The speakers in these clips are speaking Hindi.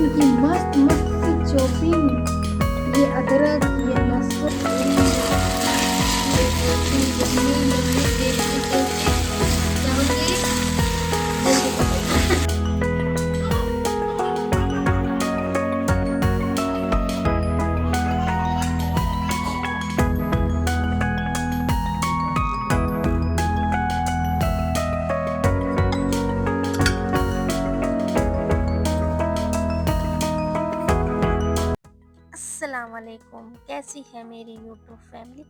लहसुन की मस्त मस्त सी चॉपिंग, ये अदरक, ये लहसुन, ये chopping yummy yummy tasty tasty क्या बन गई? देखो अस्सलामुअलैकुम, कैसी है मेरी यूट्यूब फैमिली।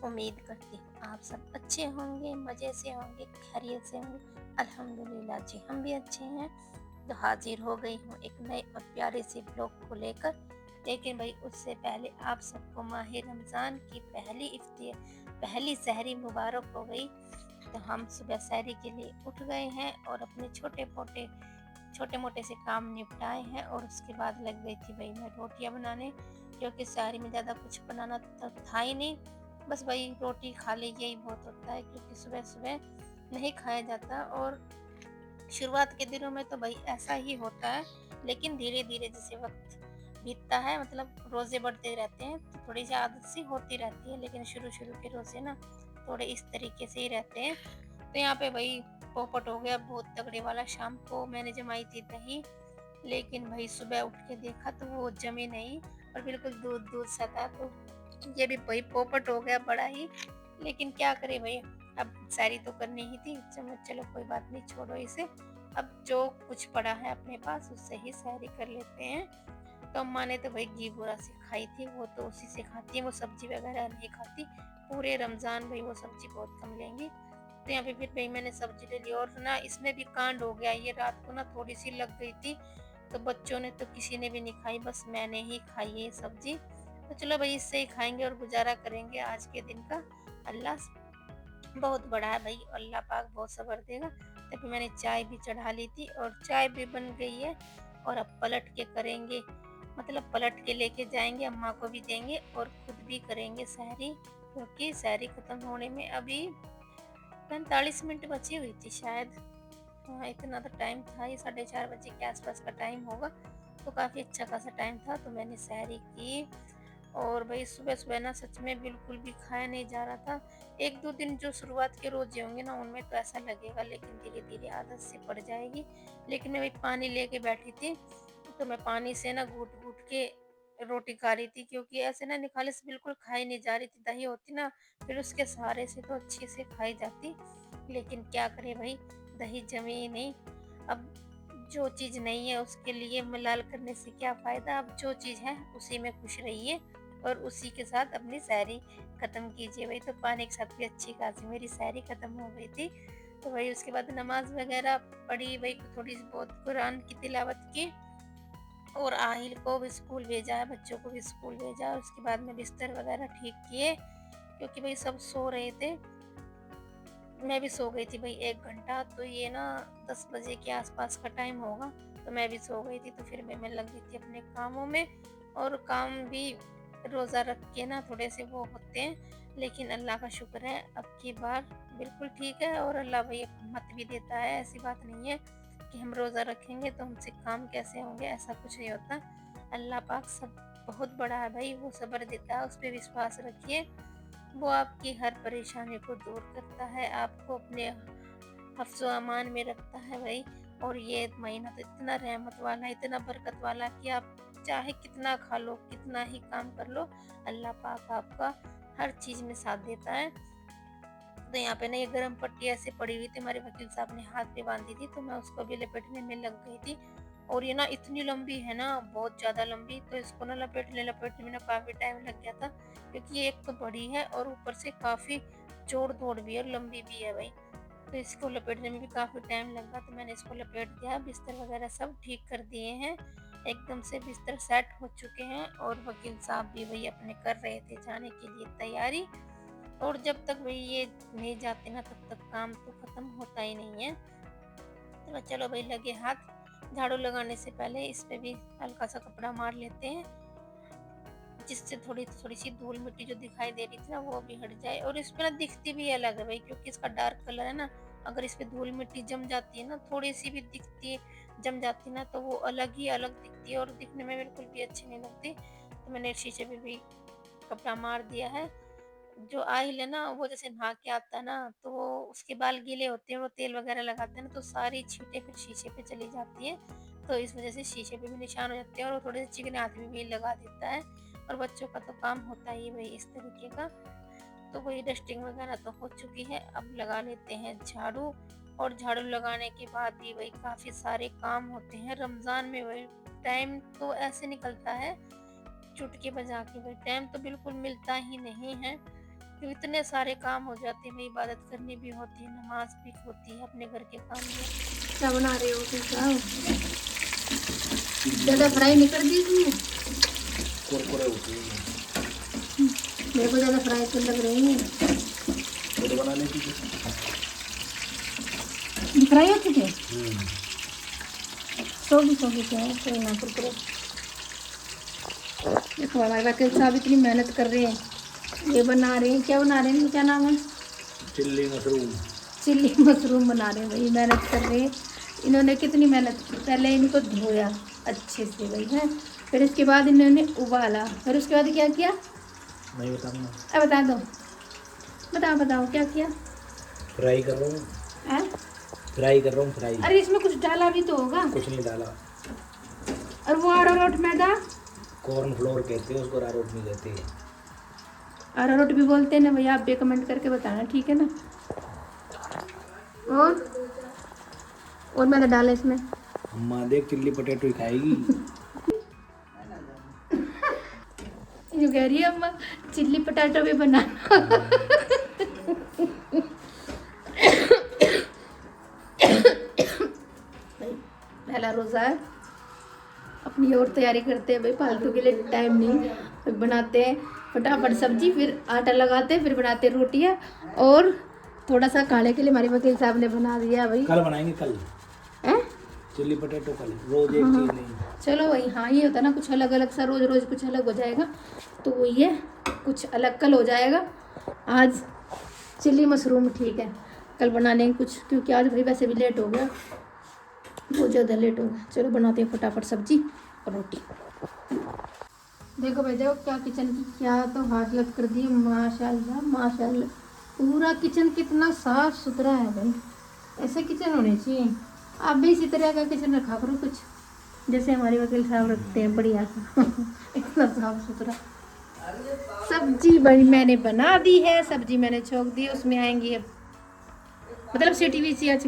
उम्मीद करती हूँ आप सब अच्छे होंगे, मज़े से होंगे, खैरियत से होंगे। अल्हम्दुलिल्लाह जी, हम भी अच्छे हैं। तो हाजिर हो गई हूँ एक नए और प्यारे से ब्लॉग को लेकर। लेकिन भाई उससे पहले आप सबको माह रमज़ान की पहली सहरी मुबारक हो गई। तो हम सुबह सहरी के लिए उठ गए हैं और अपने छोटे मोटे से काम निपटाए हैं, और उसके बाद लग गई थी भाई मैं रोटियां बनाने, क्योंकि शहरी में ज़्यादा कुछ बनाना तो था ही नहीं। बस भाई रोटी खा ली यही बहुत होता है, क्योंकि सुबह सुबह नहीं खाया जाता। और शुरुआत के दिनों में तो भाई ऐसा ही होता है, लेकिन धीरे धीरे जैसे वक्त बीतता है, मतलब रोज़े बढ़ते रहते हैं, तो थोड़ी सी आदत सी होती रहती है। लेकिन शुरू शुरू के रोज़े ना थोड़े इस तरीके से ही रहते हैं। तो यहाँ पे भाई पोपट हो गया बहुत तगड़े वाला। शाम को मैंने जमाई थी दही, लेकिन भाई सुबह उठ के देखा तो वो जमी नहीं और बिल्कुल दूध दूध सा था। तो ये भी भाई पोपट हो गया बड़ा ही। लेकिन क्या करे भाई, अब सैरी तो करनी ही थी। चलो कोई बात नहीं, छोड़ो इसे। अब जो कुछ पड़ा है अपने पास उससे ही सैरी कर लेते हैं। तो अम्मा ने तो भाई घी बुरा से खाई थी, वो तो उसी से खाती है, वो सब्जी वगैरह नहीं खाती। पूरे रमजान भाई वो सब्जी बहुत कम लेंगी। तो यहाँ पे फिर भाई मैंने सब्जी ले ली, और ना इसमें भी कांड हो गया। ये रात को ना थोड़ी सी लग गई थी, तो बच्चों ने तो किसी ने भी नहीं खाई, बस मैंने ही खाई है सब्जी। तो चलो भाई इससे ही खाएंगे और गुजारा करेंगे आज के दिन का। अल्लाह बहुत बड़ा है भाई, अल्लाह पाक बहुत सब्र देगा। तभी मैंने चाय भी चढ़ा ली थी और चाय भी बन गई है। और अब पलट के करेंगे, मतलब पलट के लेके जाएंगे, अम्मा को भी देंगे और खुद भी करेंगे सहरी, क्योंकि सहरी खत्म होने में अभी 45 मिनट बची हुई थी शायद। हाँ, इतना तो टाइम था, ये 4:30 बजे के आसपास का टाइम होगा। तो काफ़ी अच्छा खासा टाइम था, तो मैंने सहरी की। और भाई सुबह सुबह ना सच में बिल्कुल भी खाया नहीं जा रहा था। एक दो दिन जो शुरुआत के रोजे होंगे ना उनमें तो ऐसा लगेगा, लेकिन धीरे धीरे आदत से पड़ जाएगी। लेकिन मैं भाई पानी लेके बैठी थी, तो मैं पानी से ना घूट घूट के रोटी खा रही थी, क्योंकि ऐसे ना निकाले से बिल्कुल खाई नहीं जा रही थी। दही होती ना, फिर उसके सहारे से तो अच्छे से खाई जाती। लेकिन क्या करें भाई, दही जमी ही नहीं। अब जो चीज़ नहीं है उसके लिए मलाल करने से क्या फ़ायदा। अब जो चीज़ है उसी में खुश रहिए और उसी के साथ अपनी सैरी ख़त्म कीजिए। वही तो पानी के साथ भी अच्छी खासी मेरी सैरी ख़त्म हो गई थी। तो वही उसके बाद नमाज़ वग़ैरह पढ़ी, वही थोड़ी सी बहुत कुरान की तिलावत की, और आहिल को भी स्कूल भेजा है, बच्चों को भी स्कूल भेजा। और उसके बाद में बिस्तर वग़ैरह ठीक किए, क्योंकि भाई सब सो रहे थे। मैं भी सो गई थी भाई 1 घंटा। तो ये ना 10 बजे के आसपास का टाइम होगा, तो मैं भी सो गई थी। तो फिर मैं लग गई थी अपने कामों में, और काम भी रोज़ा रख के ना थोड़े से वो होते हैं। लेकिन अल्लाह का शुक्र है अब की बार बिल्कुल ठीक है, और अल्लाह भाई हिम्मत भी देता है। ऐसी बात नहीं है कि हम रोज़ा रखेंगे तो हमसे काम कैसे होंगे, ऐसा कुछ नहीं होता। अल्लाह पाक सब बहुत बड़ा है भाई, वो सब्र देता है, उस पे विश्वास रखिए। वो आपकी हर परेशानी को दूर करता है, आपको अपने हफ्ज़ो अमान में रखता है भाई। और ये महीना तो इतना रहमत वाला, इतना बरकत वाला कि आप चाहे कितना खा लो, कितना ही काम कर लो, अल्लाह पाक आपका हर चीज़ में साथ देता है। तो यहाँ पे ना ये गर्म पट्टी ऐसे पड़ी हुई थी, हमारे वकील साहब ने हाथ पे बांधी थी, तो मैं उसको भी लपेटने में लग गई थी। और ये ना इतनी लंबी है ना, बहुत ज़्यादा लंबी, तो इसको ना लपेटने में ना काफ़ी टाइम लग गया था, क्योंकि ये एक तो बड़ी है और ऊपर से काफ़ी जोड़ तोड़ भी है और लंबी भी है भाई। तो इसको लपेटने में भी काफ़ी टाइम लगा, तो मैंने इसको लपेट दिया। बिस्तर वगैरह सब ठीक कर दिए हैं, एकदम से बिस्तर सेट हो चुके हैं। और वकील साहब भी वही अपने कर रहे थे जाने के लिए तैयारी। और जब तक भाई ये नहीं जाते ना तब तक काम तो खत्म होता ही नहीं है। तो चलो भाई लगे हाथ। झाड़ू लगाने से पहले इस पे भी हल्का सा कपड़ा मार लेते हैं, जिससे थोड़ी थोड़ी सी धूल मिट्टी जो दिखाई दे रही थी ना वो भी हट जाए। और इस पे ना दिखती भी अलग है भाई, क्योंकि इसका डार्क कलर है ना, अगर इस पे धूल मिट्टी जम जाती है ना, थोड़ी सी भी दिखती है जम जाती है ना, तो वो अलग ही अलग दिखती है और दिखने में बिल्कुल भी अच्छी नहीं लगती। तो मैंने शीशे पे भी कपड़ा मार दिया है। जो आहिल है ना, वो जैसे नहा के आता है ना, तो वो उसके बाल गीले होते हैं, वो तेल वगैरह लगाते हैं ना, तो सारी छींटे फिर शीशे पे चली जाती है। तो इस वजह से शीशे पे भी निशान हो जाते हैं और वो थोड़े से चिकने हाथ में भी लगा देता है। और बच्चों का तो काम होता ही वही इस तरीके का। तो वही डस्टिंग वगैरह तो हो चुकी है, अब लगा लेते हैं झाड़ू। और झाड़ू लगाने के बाद भी वही काफ़ी सारे काम होते हैं। रमज़ान में वही टाइम तो ऐसे निकलता है चुटकी बजा के, भाई टाइम तो बिल्कुल मिलता ही नहीं है, क्योंकि इतने सारे काम हो जाते हैं। भाई इबादत करनी भी होती है, नमाज भी होती है, अपने घर के काम भी। क्या बना रहे हो फिर साहब? ज़्यादा फ्राई नहीं कर दी तुमने? कुरकुरे होते हैं मेरे को ज़्यादा फ्राई तो लग रही है। तो बनाने की फ्राई हो चुके? सोगी क्या है, कोई ना कुरकुरे। देखो हमारे वकील साहब इतनी मेहनत कर रहे हैं, ये बना रहे हैं, क्या बना रहे हैं, क्या नाम है? Chilli mushroom. चिल्ली मशरूम बना रहे हैं भाई, मेहनत कर रहे हैं। इन्होंने कितनी मेहनत की, पहले इनको धोया अच्छे से भाई है, फिर इसके बाद इन्होंने उबाला, फिर उसके बाद क्या किया? नहीं बताऊंगा। अब बता दो, बताओ क्या किया? फ्राई कर रहा हूँ। हैं? फ्राई कर रहा हूँ फ्राई। अरे इसमें कुछ डाला भी तो होगा। कुछ नहीं डाला। और वो अरारोट मैदा, कॉर्न फ्लोर कहते हैं उसको, अरारोट नहीं कहते। अरारोट भी बोलते हैं ना भैया, आप भी कमेंट करके बताना, ठीक है ना? और मैदा डाला इसमें। अम्मा देख चिल्ली पटेटो ही खाएगी। जो कह रही है अम्मा चिल्ली पटाटो भी बनाना। पहला रोज़ा है, अपनी और तैयारी करते हैं भाई, फालतू के लिए टाइम नहीं। बनाते हैं फटाफट सब्जी, फिर आटा लगाते हैं, फिर बनाते हैं रोटियाँ, और थोड़ा सा खाने के लिए हमारे वकील साहब ने बना दिया भाई। कल बनाएंगे, कल चिल्ली पटेटो, कल रोज एक चीज नहीं। चलो वही, हाँ ये होता है ना, कुछ अलग अलग सा, रोज रोज कुछ अलग हो जाएगा, तो वही है, कुछ अलग कल हो जाएगा। आज चिल्ली मशरूम ठीक है, कल बनाने कुछ, क्योंकि आज भाई वैसे भी लेट हो गया, बहुत ज़्यादा लेट हो गया। चलो बनाते हैं फटाफट सब्जी और रोटी। देखो भाई, देखो क्या किचन की क्या तो हालत कर दी है, माशाल्लाह माशाल्लाह। पूरा किचन कितना साफ सुथरा है भाई, ऐसे किचन होने चाहिए। आप भी इसी तरह का किचन रखा करो कुछ, जैसे हमारे वकील साहब रखते हैं, बढ़िया सा। इतना साफ सुथरा। सब्जी बड़ी मैंने बना दी है, सब्जी मैंने छोंक दी, उसमें आएंगी अब, मतलब सीटी भी सी है।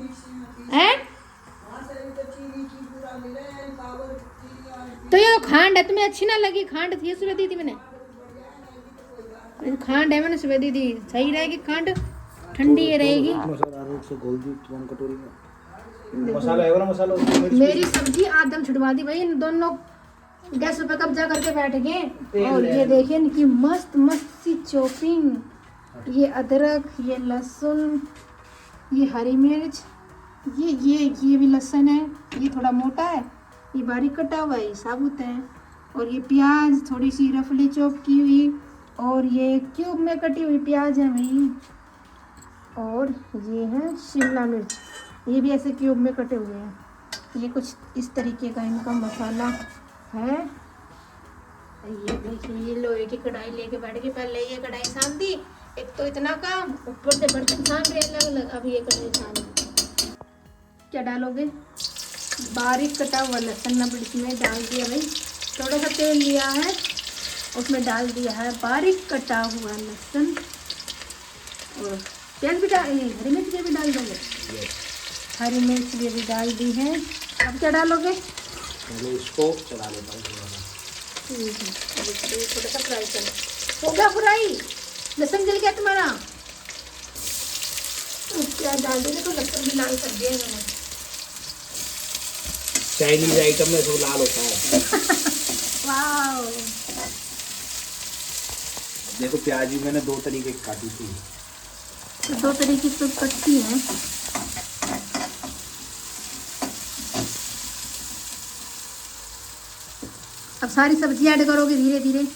तो ये खांड है, तुम्हें अच्छी ना लगी? खांड थी सुबह दी थी मैंने, खांड है, मैंने सुबह दी थी। सही रहेगी खांड, ठंडी रहेगी। मसाला है ना, मसाला मेरी सब्जी आदम छुड़वा दी भाई, इन दोनों गैस पे कब्जा करके बैठ गए। और ये देखिए इनकी मस्त मस्त सी चॉपिंग, ये अदरक, ये लहसुन, ये हरी मिर्च, ये भी लहसुन है, ये थोड़ा मोटा है, ये बारीक कटा हुआ है, ये साबुत है। और ये प्याज थोड़ी सी रफली चॉप की हुई, और ये क्यूब में कटी हुई प्याज है भाई। और ये है शिमला मिर्च, ये भी ऐसे क्यूब में कटे हुए हैं। ये कुछ इस तरीके का इनका मसाला है। ये देखिए, ये लोहे की कढ़ाई लेके बैठ के, पहले ये कढ़ाई सान दी, एक तो इतना काम, ऊपर से बर्तन सान रहे अलग अलग, अब ये कढ़ाई सान। क्या डालोगे? बारीक कटा हुआ लहसुन नब इसमें डाल दिया भाई, थोड़ा सा तेल लिया है, उसमें डाल दिया है बारीक कटा हुआ लहसुन, और प्याज भी डाल, हरी मिर्च भी डाल दोगे? हरी मिर्च भी डाल दी है। अब क्या डालोगे? पहले इसको चला लेता हूँ थोड़ा सा। ठीक है, अब इसको थोड़ा सा फ्राई करो। हो गया फ्राई? लहसुन जल गया तुम्हारा? प्याज डाल देने तो लहसुन भी लाल कर दिया मैंने। चाइनीज आइटम में सब लाल होता है। वाह, देखो प्याज भी मैंने 2 तरीके की काटी थी, तो 2 तरीके की तो कटती है। अब सारी सब्जी ऐड करोगे धीरे धीरे,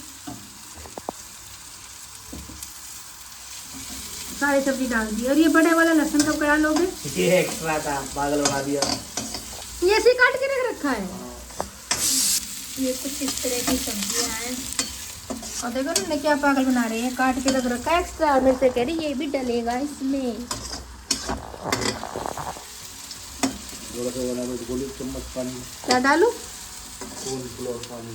सारी सब्जी डाल दी। और ये बड़े वाला लहसुन कब करा लोगे? ये एक्स्ट्रा था, पागल बना दिया। ये ऐसे काट के रख रखा है। ये कुछ इस तरह की सब्जियां हैं और देखो ना क्या पागल बना रहे हैं, काट के रख रखा है एक्स्ट्रा। मेरे से कह रही ये भी डलेगा इसमें। थोड़ा सा वाला में गोली चम्मच पानी, क्या डालू? कॉर्नफ्लोर पानी।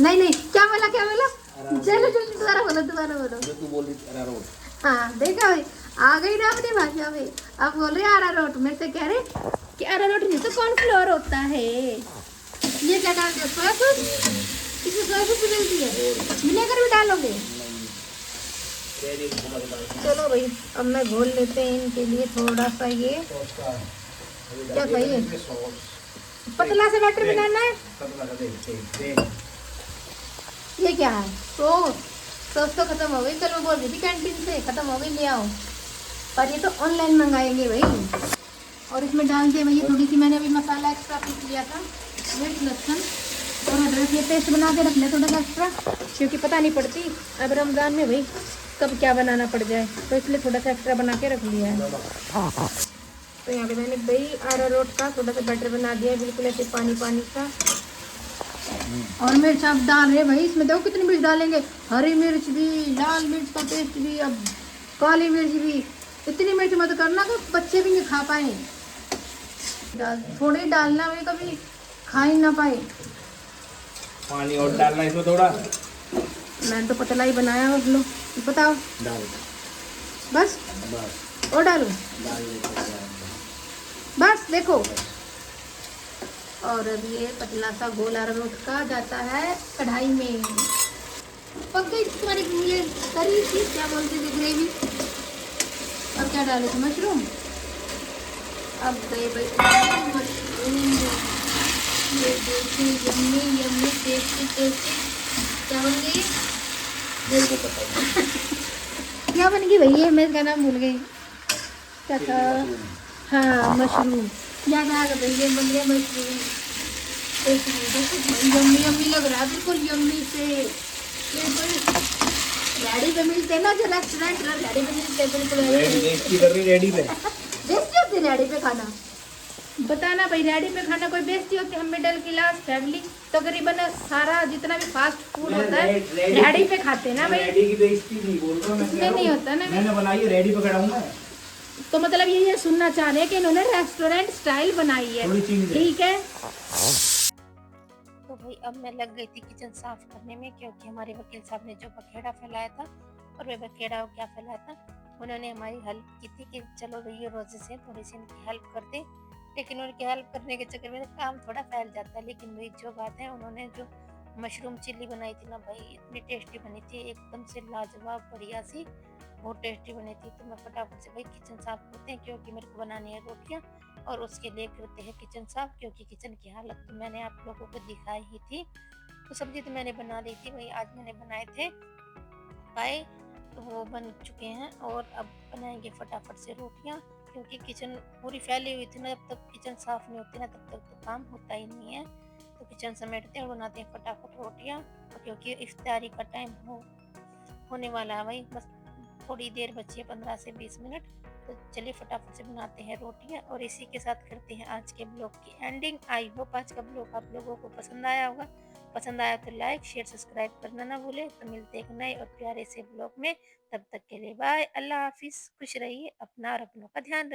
नहीं नहीं, क्या बोला क्या बोला? चलो चलो दोबारा बोलो दोबारा बोलो। जो तू बोल रही थी अरारोट। हाँ देखा भाई, आ गई ना अपनी भाषा में। अब बोल रहे अरारोट, मेरे से कह रहे कि अरारोट नहीं तो कॉर्नफ्लोर होता है। ये क्या डालते हो? Soya sauce? इसमें सोया सॉस भी डलती है, विनेगर भी डालोगे? चलो भाई अब मैं घोल लेते हैं इनके लिए थोड़ा सा। ये क्या सही है? पतला से बैटर बनाना है। ये क्या है? सॉस तो खत्म हो गई, कल मैं बोल रही थी कैंटीन से खत्म हो गई ले आओ, पर ये तो ऑनलाइन मंगाएंगे भाई। और इसमें डाल दिया भैया थोड़ी सी, मैंने अभी मसाला एक्स्ट्रा पीस लिया था, मिर्च लहसुन और अदरक, ये पेस्ट बना के रख लिया थोड़ा सा एक्स्ट्रा, क्योंकि पता नहीं पड़ती अब रमज़ान में भाई कब क्या बनाना पड़ जाए, तो इसलिए थोड़ा सा एक्स्ट्रा बना के रख लिया है। तो यहाँ पे मैंने दही अरारोट का थोड़ा सा बैटर बना दिया है, बिल्कुल ऐसे पानी पानी सा। और मिर्च आप डाल रहे भाई, इसमें देखो कितनी मिर्च डालेंगे, हरी मिर्च भी, लाल मिर्च का पेस्ट भी, अब काली मिर्च भी। इतनी मिर्च मत करना कि बच्चे भी नहीं खा पाए। थोड़ी डालना भाई, कभी खा ही ना पाए। पानी और डालना इसमें थोड़ा। मैंने तो पतला ही बनाया। और लो बताओ, डाल बस बस और डालूं? डाल बस देखो। और अब ये पतला सा गोला अरारोट का जाता है कढ़ाई में। पक गई तुम्हारी ये करी थी, क्या बोलते थे, ग्रेवी। अब क्या डाले थे? मशरूम। अब गए भाई मशरूम। ये देखिए यम्मी यम्मी टेस्टी टेस्टी। क्या बन गई? मेरे को पता है क्या बन गई भैया? मैं इसका नाम भूल गई, क्या था? हाँ मशरूम, याद आ गया भैया, बन गया मशरूम। यम्मी यम्मी लग रहा है, बिल्कुल यम्मी से। रेडी पे मिलते ना जो रेस्टोरेंट रेडी पे मिलते, बिल्कुल बेइज्जती कर रही रेडी पे। बेइज्जती होती है रेडी पे खाना? बताना भाई, रेडी पे खाना कोई बेइज्जती होती है? हम मिडिल क्लास फैमिली तकरीबन सारा जितना भी फास्ट फूड होता है रेडी पे खाते हैं ना भाई। रेडी की बेइज्जती नहीं बोल रहा मैं, इसमें नहीं होता ना। मैंने बनाई है, रेडी पे खड़ा हूं मैं। तो मतलब ये सुनना चाह रहे हैं कि इन्होंने रेस्टोरेंट स्टाइल बनाई है, थोड़ी चीनी दे। ठीक है। तो भाई अब मैं लग गई थी किचन साफ करने में, क्योंकि हमारे वकील साहब ने जो बखेड़ा फैलाया था, और वह बखेड़ा क्या फैलाया था, उन्होंने हमारी हेल्प की थी कि चलो भैया रोजे से थोड़ी सी इनकी हेल्प कर दे। लेकिन उनकी हेल्प करने के चक्कर में काम थोड़ा फैल जाता है। लेकिन वही जो बात है, उन्होंने जो मशरूम चिल्ली बनाई थी ना भाई, इतनी टेस्टी बनी थी, एकदम से लाजवाब बढ़िया सी, बहुत टेस्टी बनी थी। तो मैं फटाफट से भाई किचन साफ करते हैं, क्योंकि मेरे को बनानी है रोटियां, और उसके लिए करते हैं किचन साफ, क्योंकि किचन की हालत तो मैंने आप लोगों को दिखाई ही थी। तो सब्जी तो मैंने बना दी थी भाई, आज मैंने बनाए थे पाए, तो वो बन चुके हैं। और अब बनाएंगे फटाफट से रोटियां, क्योंकि किचन पूरी फैली हुई थी ना, जब तक किचन साफ नहीं होती ना तब तक तो काम होता ही नहीं है। तो किचन समेटते हैं और बनाते हैं फटाफट रोटियां, क्योंकि इफ्तारी का टाइम होने वाला है भाई, बस थोड़ी देर बची है, 15 से 20 मिनट। तो चलिए फटाफट से बनाते हैं रोटियां, और इसी के साथ करते हैं आज के ब्लॉग की एंडिंग। आई होप आज का ब्लॉग आप लोगों को पसंद आया होगा। पसंद आया तो लाइक शेयर सब्सक्राइब करना ना भूले। तो मिलते हैं एक नए और प्यारे से ब्लॉग में, तब तक के लिए बाय, अल्लाह हाफिज, खुश रहिए, अपना और अपनों का ध्यान रखिए।